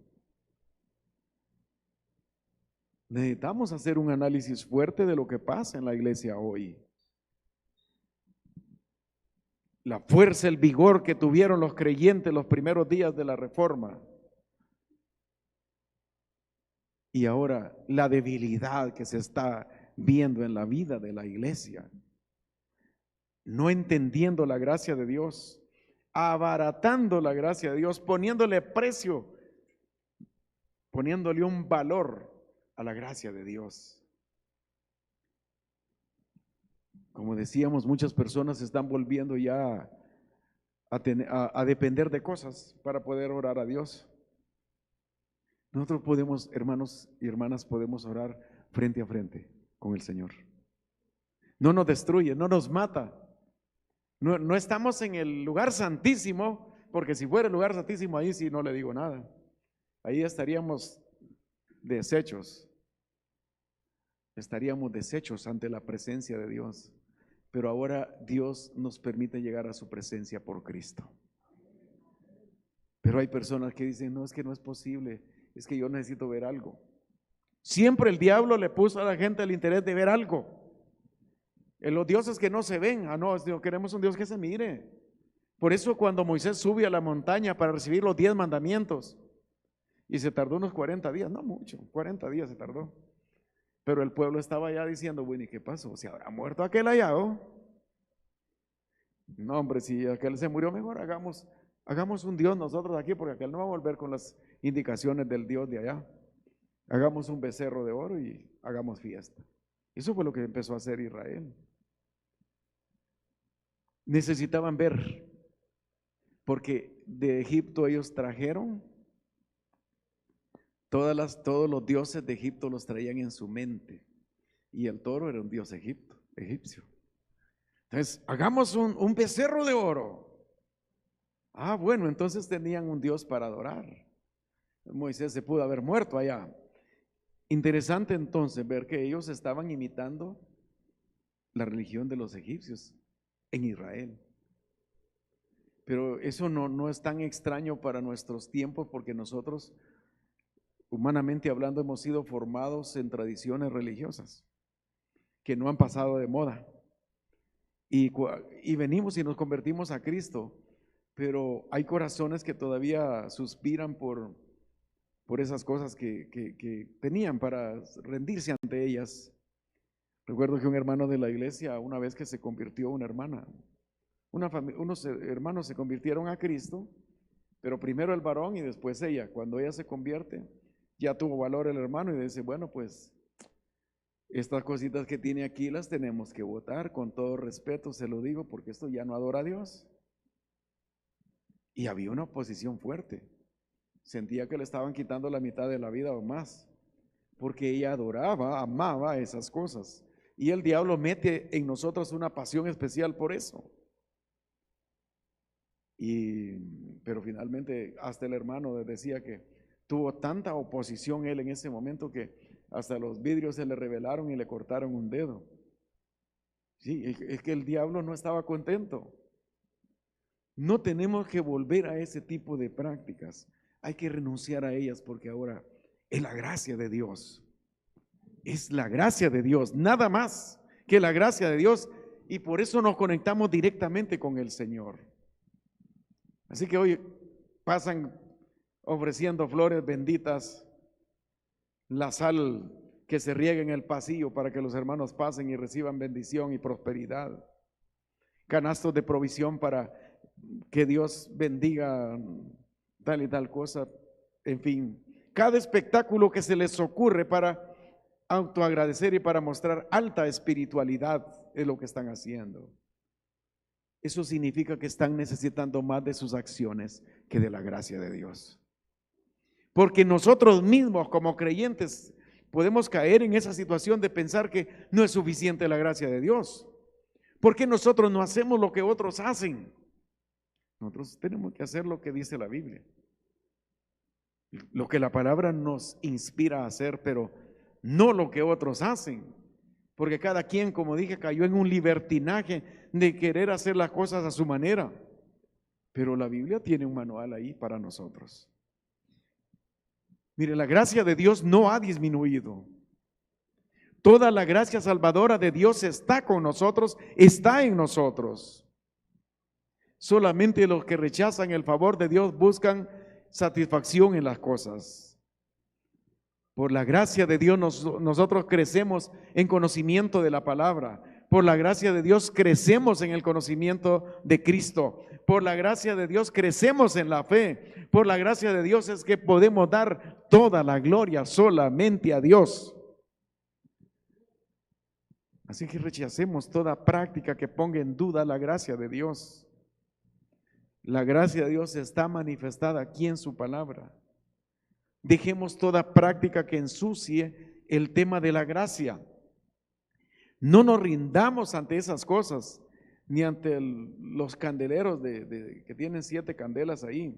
A: Necesitamos hacer un análisis fuerte de lo que pasa en la iglesia hoy. La fuerza, el vigor que tuvieron los creyentes los primeros días de la Reforma. Y ahora la debilidad que se está viendo en la vida de la iglesia. No entendiendo la gracia de Dios, abaratando la gracia de Dios, poniéndole precio, poniéndole un valor a la gracia de Dios. Como decíamos, muchas personas se están volviendo ya a depender de cosas para poder orar a Dios. Nosotros podemos, hermanos y hermanas, podemos orar frente a frente con el Señor. No nos destruye, no nos mata. No estamos en el lugar santísimo, porque si fuera el lugar santísimo, ahí sí no le digo nada. Ahí estaríamos deshechos. Estaríamos deshechos ante la presencia de Dios. Pero ahora Dios nos permite llegar a su presencia por Cristo. Pero hay personas que dicen, no, es que no es posible, es que yo necesito ver algo. Siempre el diablo le puso a la gente el interés de ver algo. En los dioses que no se ven, no, queremos un Dios que se mire. Por eso cuando Moisés sube a la montaña para recibir los 10 mandamientos, y se tardó unos 40 días, no mucho, 40 días se tardó. Pero el pueblo estaba ya diciendo, bueno, ¿y qué pasó? ¿Se habrá muerto aquel allá? No, hombre, si aquel se murió, mejor hagamos un Dios nosotros aquí, porque aquel no va a volver con las indicaciones del Dios de allá. Hagamos un becerro de oro y hagamos fiesta. Eso fue lo que empezó a hacer Israel. Necesitaban ver, porque de Egipto ellos trajeron todos los dioses de Egipto los traían en su mente, y el toro era un dios egipcio. Entonces, hagamos un becerro de oro. Bueno, entonces tenían un Dios para adorar. Moisés se pudo haber muerto allá. Interesante entonces ver que ellos estaban imitando la religión de los egipcios en Israel. Pero eso no es tan extraño para nuestros tiempos, porque nosotros, humanamente hablando, hemos sido formados en tradiciones religiosas. que no han pasado de moda. Y venimos y nos convertimos a Cristo, pero hay corazones que todavía suspiran por esas cosas que tenían para rendirse ante ellas. Recuerdo que un hermano de la iglesia, una vez que se convirtió una hermana, unos hermanos se convirtieron a Cristo, pero primero el varón y después ella. Cuando ella se convierte, ya tuvo valor el hermano y dice, bueno, pues estas cositas que tiene aquí las tenemos que botar, con todo respeto se lo digo, porque esto ya no adora a Dios. Y había una oposición fuerte. Sentía que le estaban quitando la mitad de la vida o más, porque ella adoraba, amaba esas cosas. Y el diablo mete en nosotros una pasión especial por eso. Pero finalmente hasta el hermano decía que tuvo tanta oposición él en ese momento que hasta los vidrios se le revelaron y le cortaron un dedo. Sí, es que el diablo no estaba contento. No tenemos que volver a ese tipo de prácticas. Hay que renunciar a ellas porque ahora es la gracia de Dios. Es la gracia de Dios, nada más que la gracia de Dios, y por eso nos conectamos directamente con el Señor. Así que hoy pasan ofreciendo flores benditas, la sal que se riega en el pasillo para que los hermanos pasen y reciban bendición y prosperidad, canastos de provisión para que Dios bendiga tal y tal cosa, en fin, cada espectáculo que se les ocurre para autoagradecer y para mostrar alta espiritualidad es lo que están haciendo. Eso significa que están necesitando más de sus acciones que de la gracia de Dios. Porque nosotros mismos como creyentes podemos caer en esa situación de pensar que no es suficiente la gracia de Dios. Porque nosotros no hacemos lo que otros hacen. Nosotros tenemos que hacer lo que dice la Biblia, lo que la palabra nos inspira a hacer, pero no lo que otros hacen, porque cada quien, como dije, cayó en un libertinaje de querer hacer las cosas a su manera, pero la Biblia tiene un manual ahí para nosotros. Mire, la gracia de Dios no ha disminuido. Toda la gracia salvadora de Dios está con nosotros, está en nosotros. Solamente los que rechazan el favor de Dios buscan satisfacción en las cosas. Por la gracia de Dios nosotros crecemos en conocimiento de la palabra. Por la gracia de Dios crecemos en el conocimiento de Cristo. Por la gracia de Dios crecemos en la fe. Por la gracia de Dios es que podemos dar toda la gloria solamente a Dios. Así que rechacemos toda práctica que ponga en duda la gracia de Dios. La gracia de Dios está manifestada aquí en su palabra. Dejemos toda práctica que ensucie el tema de la gracia. No nos rindamos ante esas cosas, ni ante los candeleros que tienen 7 candelas ahí.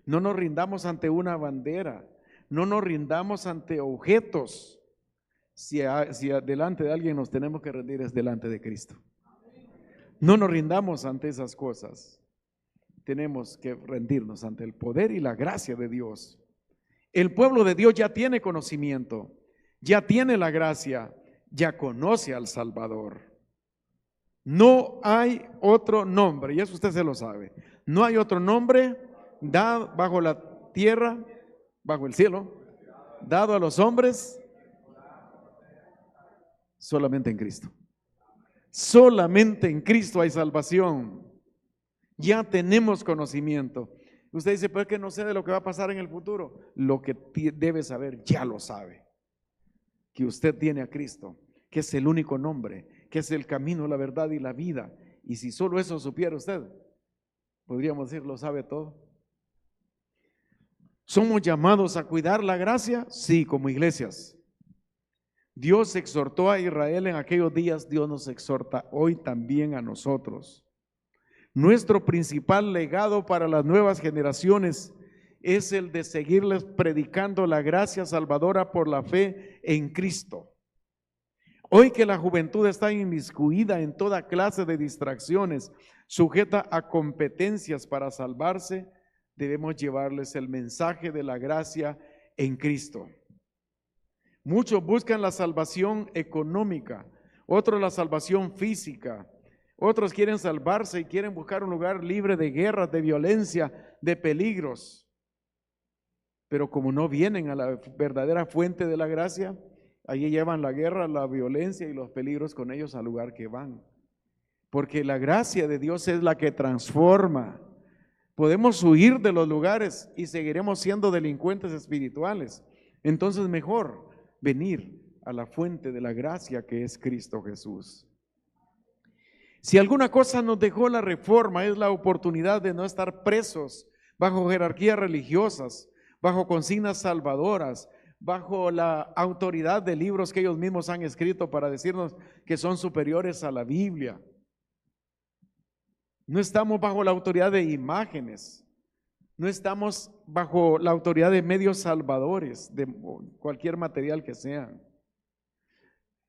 A: No nos rindamos ante una bandera. No nos rindamos ante objetos. Si delante de alguien nos tenemos que rendir es delante de Cristo. No nos rindamos ante esas cosas. Tenemos que rendirnos ante el poder y la gracia de Dios. El pueblo de Dios ya tiene conocimiento, ya tiene la gracia, ya conoce al Salvador. No hay otro nombre, y eso usted se lo sabe. No hay otro nombre dado bajo la tierra, bajo el cielo, dado a los hombres, solamente en Cristo. Solamente en Cristo hay salvación. Ya tenemos conocimiento. Usted dice, pero es que no sé de lo que va a pasar en el futuro. Lo que debe saber, ya lo sabe. Que usted tiene a Cristo, que es el único nombre, que es el camino, la verdad y la vida. Y si solo eso supiera usted, podríamos decir, lo sabe todo. ¿Somos llamados a cuidar la gracia? Sí, como iglesias. Dios exhortó a Israel en aquellos días, Dios nos exhorta hoy también a nosotros. Nuestro principal legado para las nuevas generaciones es el de seguirles predicando la gracia salvadora por la fe en Cristo. Hoy que la juventud está inmiscuida en toda clase de distracciones, sujeta a competencias para salvarse, debemos llevarles el mensaje de la gracia en Cristo. Muchos buscan la salvación económica, otros la salvación física, otros quieren salvarse y quieren buscar un lugar libre de guerras, de violencia, de peligros. Pero como no vienen a la verdadera fuente de la gracia, allí llevan la guerra, la violencia y los peligros con ellos al lugar que van. Porque la gracia de Dios es la que transforma. Podemos huir de los lugares y seguiremos siendo delincuentes espirituales. Entonces mejor venir a la fuente de la gracia que es Cristo Jesús. Si alguna cosa nos dejó la reforma es la oportunidad de no estar presos bajo jerarquías religiosas, bajo consignas salvadoras, bajo la autoridad de libros que ellos mismos han escrito para decirnos que son superiores a la Biblia. No estamos bajo la autoridad de imágenes, no estamos bajo la autoridad de medios salvadores, de cualquier material que sean.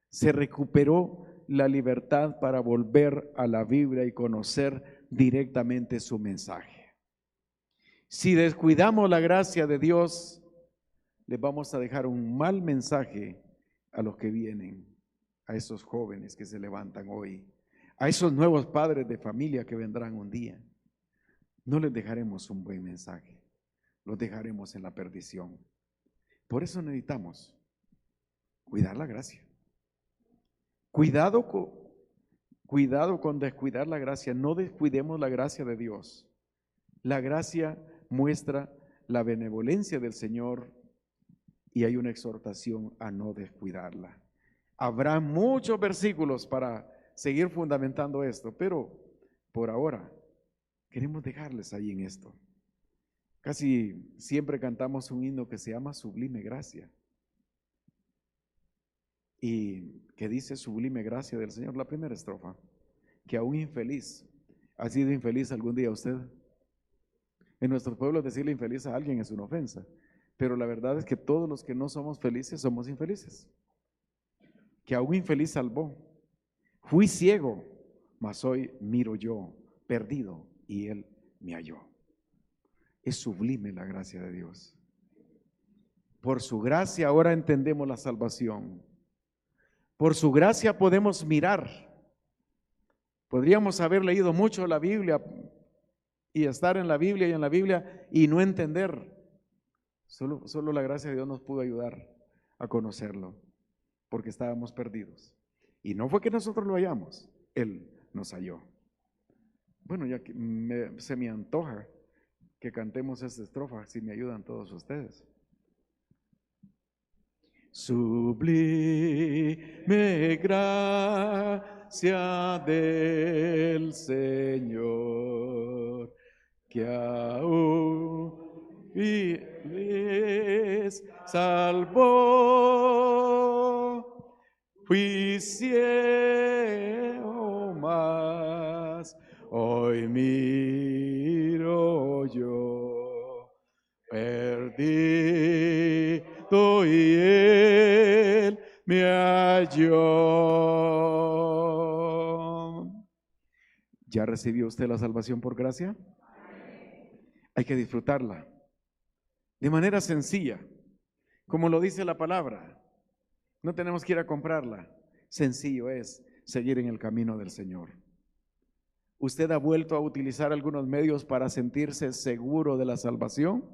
A: Se recuperó la libertad para volver a la Biblia y conocer directamente su mensaje. Si descuidamos la gracia de Dios, les vamos a dejar un mal mensaje a los que vienen, a esos jóvenes que se levantan hoy, a esos nuevos padres de familia que vendrán un día. No les dejaremos un buen mensaje, los dejaremos en la perdición. Por eso necesitamos cuidar la gracia. Cuidado con descuidar la gracia, no descuidemos la gracia de Dios. La gracia muestra la benevolencia del Señor y hay una exhortación a no descuidarla. Habrá muchos versículos para seguir fundamentando esto, pero por ahora queremos dejarles ahí en esto. Casi siempre cantamos un himno que se llama Sublime Gracia. Y que dice sublime gracia del Señor, la primera estrofa, que a un infeliz, ¿ha sido infeliz algún día usted? En nuestros pueblos decirle infeliz a alguien es una ofensa, pero la verdad es que todos los que no somos felices somos infelices. Que a un infeliz salvó. Fui ciego, mas hoy miro yo, perdido, y Él me halló. Es sublime la gracia de Dios. Por su gracia ahora entendemos la salvación. Por su gracia podemos mirar. Podríamos haber leído mucho la Biblia y estar en la Biblia y en la Biblia y no entender. Solo la gracia de Dios nos pudo ayudar a conocerlo, porque estábamos perdidos. Y no fue que nosotros lo hallamos, Él nos halló. Bueno, ya que se me antoja que cantemos esta estrofa, si me ayudan todos ustedes. Sublime gracia del Señor, que aún les salvó. Fui ciego, mas hoy miro yo, perdido y Él me halló. ¿Ya recibió usted la salvación por gracia? Hay que disfrutarla de manera sencilla, como lo dice la palabra. No tenemos que ir a comprarla. Sencillo es seguir en el camino del Señor. ¿Usted ha vuelto a utilizar algunos medios para sentirse seguro de la salvación?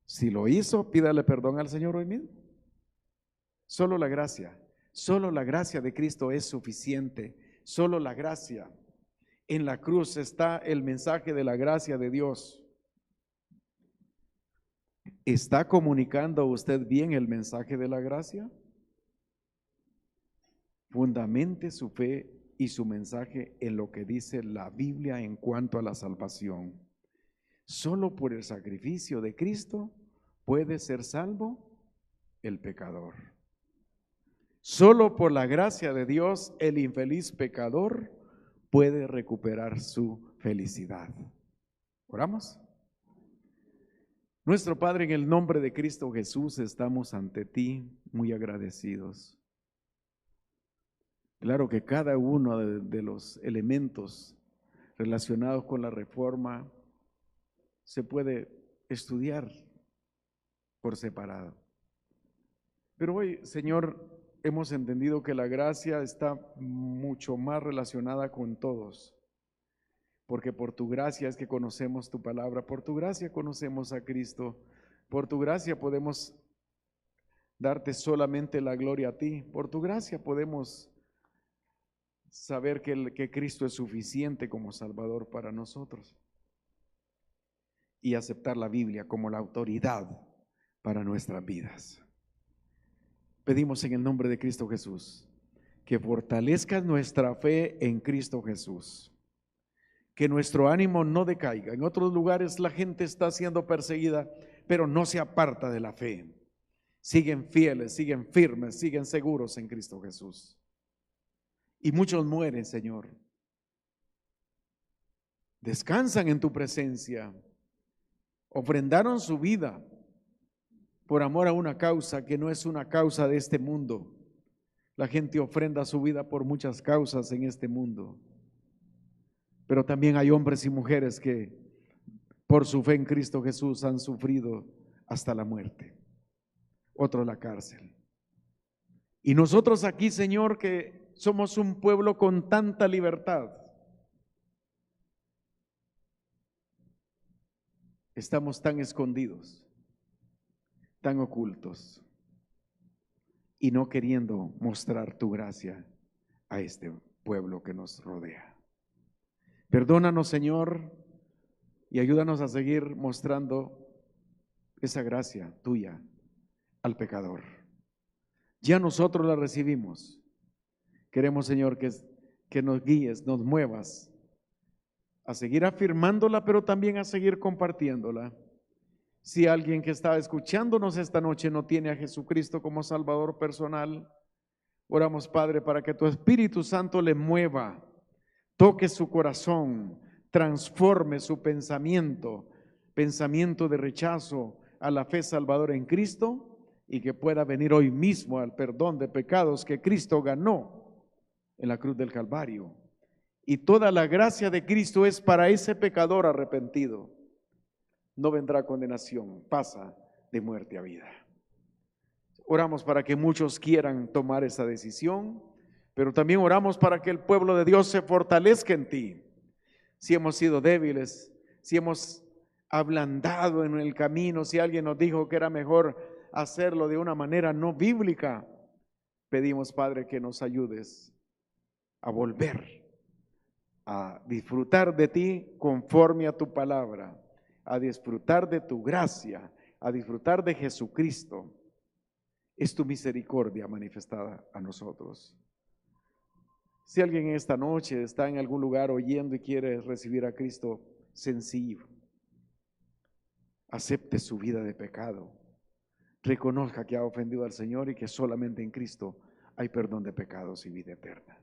A: Si lo hizo, pídale perdón al Señor hoy mismo. Solo la gracia de Cristo es suficiente. Solo la gracia. En la cruz está el mensaje de la gracia de Dios. ¿Está comunicando usted bien el mensaje de la gracia? Fundamente su fe y su mensaje en lo que dice la Biblia en cuanto a la salvación. Solo por el sacrificio de Cristo puede ser salvo el pecador. Solo por la gracia de Dios el infeliz pecador puede recuperar su felicidad. ¿Oramos? Nuestro Padre, en el nombre de Cristo Jesús, estamos ante ti muy agradecidos. Claro que cada uno de los elementos relacionados con la reforma se puede estudiar por separado. Pero hoy, Señor, hemos entendido que la gracia está mucho más relacionada con todos, porque por tu gracia es que conocemos tu palabra, por tu gracia conocemos a Cristo, por tu gracia podemos darte solamente la gloria a ti, por tu gracia podemos saber que Cristo es suficiente como Salvador para nosotros y aceptar la Biblia como la autoridad para nuestras vidas. Pedimos en el nombre de Cristo Jesús que fortalezcas nuestra fe en Cristo Jesús, que nuestro ánimo no decaiga. En otros lugares la gente está siendo perseguida, pero no se aparta de la fe. Siguen fieles, siguen firmes, siguen seguros en Cristo Jesús. Y muchos mueren, Señor. Descansan en tu presencia. Ofrendaron su vida por amor a una causa que no es una causa de este mundo. La gente ofrenda su vida por muchas causas en este mundo. Pero también hay hombres y mujeres que por su fe en Cristo Jesús han sufrido hasta la muerte. Otro la cárcel. Y nosotros aquí, Señor, que somos un pueblo con tanta libertad, estamos tan escondidos, tan ocultos y no queriendo mostrar tu gracia a este pueblo que nos rodea. Perdónanos, Señor, y ayúdanos a seguir mostrando esa gracia tuya al pecador. Ya nosotros la recibimos. Queremos, Señor, que nos guíes, nos muevas a seguir afirmándola, pero también a seguir compartiéndola. Si alguien que está escuchándonos esta noche no tiene a Jesucristo como Salvador personal, oramos, Padre, para que tu Espíritu Santo le mueva, toque su corazón, transforme su pensamiento de rechazo a la fe salvadora en Cristo, y que pueda venir hoy mismo al perdón de pecados que Cristo ganó en la cruz del Calvario. Y toda la gracia de Cristo es para ese pecador arrepentido. No vendrá condenación, pasa de muerte a vida. Oramos para que muchos quieran tomar esa decisión, pero también oramos para que el pueblo de Dios se fortalezca en ti. Si hemos sido débiles, si hemos ablandado en el camino, si alguien nos dijo que era mejor hacerlo de una manera no bíblica, pedimos, Padre, que nos ayudes a volver a disfrutar de ti conforme a tu palabra, a disfrutar de tu gracia, a disfrutar de Jesucristo. Es tu misericordia manifestada a nosotros. Si alguien esta noche está en algún lugar oyendo y quiere recibir a Cristo, sencillo, acepte su vida de pecado, reconozca que ha ofendido al Señor y que solamente en Cristo hay perdón de pecados y vida eterna.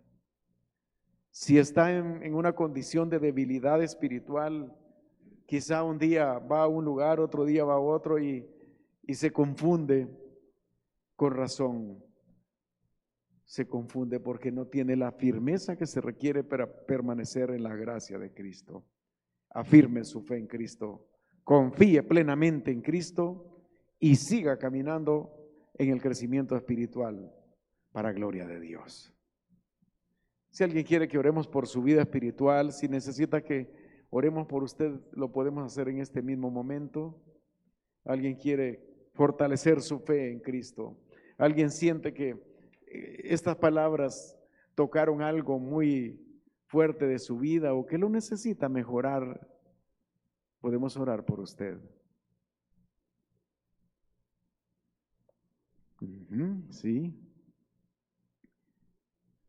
A: Si está en una condición de debilidad espiritual, quizá un día va a un lugar, otro día va a otro y se confunde. Con razón se confunde porque no tiene la firmeza que se requiere para permanecer en la gracia de Cristo. Afirme su fe en Cristo, confíe plenamente en Cristo y siga caminando en el crecimiento espiritual para gloria de Dios. Si alguien quiere que oremos por su vida espiritual, si necesita que oremos por usted, lo podemos hacer en este mismo momento. Alguien quiere fortalecer su fe en Cristo. Alguien siente que estas palabras tocaron algo muy fuerte de su vida o que lo necesita mejorar. Podemos orar por usted. Sí.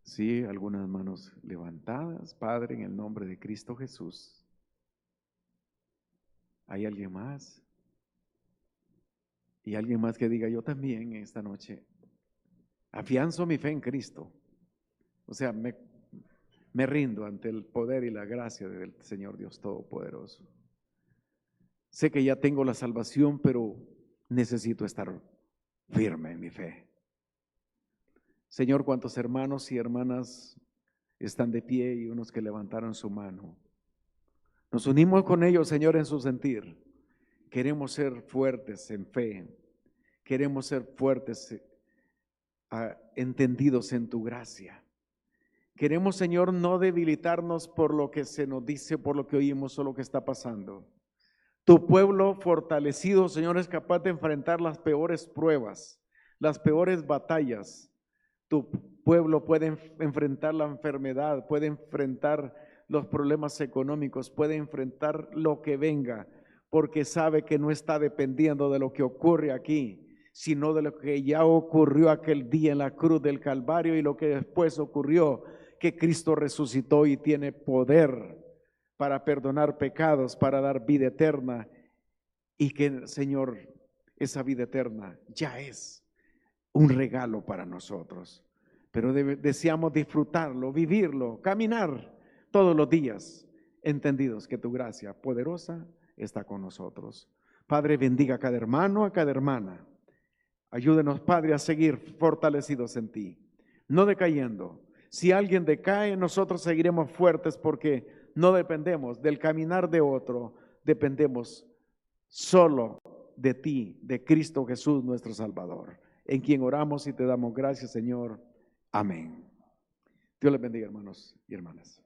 A: Sí, algunas manos levantadas. Padre, en el nombre de Cristo Jesús. ¿Hay alguien más? Y alguien más que diga, yo también esta noche afianzo mi fe en Cristo. O sea, me rindo ante el poder y la gracia del Señor Dios Todopoderoso. Sé que ya tengo la salvación, pero necesito estar firme en mi fe. Señor, cuántos hermanos y hermanas están de pie y unos que levantaron su mano. Nos unimos con ellos, Señor, en su sentir. Queremos ser fuertes en fe. Queremos ser fuertes entendidos en tu gracia. Queremos, Señor, no debilitarnos por lo que se nos dice, por lo que oímos o lo que está pasando. Tu pueblo fortalecido, Señor, es capaz de enfrentar las peores pruebas, las peores batallas. Tu pueblo puede enfrentar la enfermedad, puede enfrentar los problemas económicos, puede enfrentar lo que venga, porque sabe que no está dependiendo de lo que ocurre aquí, sino de lo que ya ocurrió aquel día en la cruz del Calvario y lo que después ocurrió, que Cristo resucitó y tiene poder para perdonar pecados, para dar vida eterna, y que, Señor, esa vida eterna ya es un regalo para nosotros. Pero deseamos disfrutarlo, vivirlo, caminar todos los días, entendidos que tu gracia poderosa está con nosotros. Padre, bendiga a cada hermano, a cada hermana. Ayúdenos, Padre, a seguir fortalecidos en ti, no decayendo. Si alguien decae, nosotros seguiremos fuertes porque no dependemos del caminar de otro, dependemos solo de ti, de Cristo Jesús, nuestro Salvador, en quien oramos y te damos gracias, Señor. Amén. Dios les bendiga, hermanos y hermanas.